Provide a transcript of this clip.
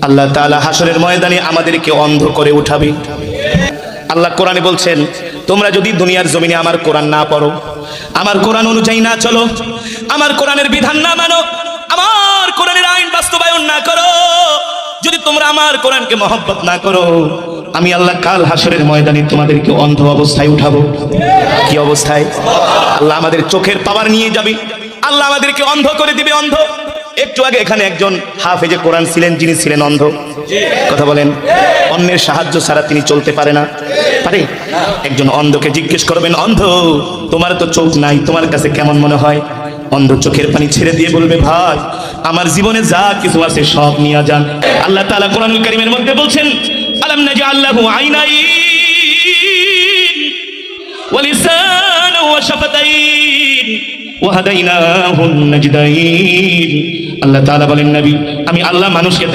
আল্লাহ তাআলা হাসরের ময়দানে আমাদেরকে অন্ধ করে উঠাবে। আল্লাহ কোরআনে বলছেন, তোমরা যদি দুনিয়ার জমিনে আমার কোরআন না পড়ো, আমার কোরআন অনুযায়ী না চলো, আমার কোরআনের বিধান না মানো, আমার কোরআনের আইন বাস্তবায়ন না করো, যদি তোমরা আমার কোরআনকে মহব্বত না করো, আমি আল্লাহ কাল হাসরের ময়দানে তোমাদেরকে অন্ধ অবস্থায় উঠাবো। কি অবস্থায়? আল্লাহ আমাদের চোখের পাওয়ার নিয়ে যাবে, আল্লাহ আমাদেরকে অন্ধ করে দিবে। অন্ধ। একটু আগে এখানে একজন হাফেজে কোরআন ছিলেন, যিনি ছিলেন অন্ধ। কথা বলেন, অন্যের সাহায্য ছাড়া তিনি চলতে পারে না, পারে? একজন অন্ধকে জিজ্ঞেস করবেন, অন্ধ তোমার তো চোখ নাই, তোমার কাছে কেমন মনে হয়? অন্ধ চোখের পানি ছেড়ে দিয়ে বলবে, ভাই আমার জীবনে যা কিছু আছে সব নিয়ে যান। আল্লাহ তাআলা কোরআনুল কারীমের মধ্যে বলছেন, আলাম নাজআল লাহু আইনাইন ওয়া লিসানান ওয়া শাফাতাইন ওয়া হাদাইনাহুন নাজদাইন। আল্লাহ তাআলা বলেন, নবী আমি আল্লাহ মানুষকে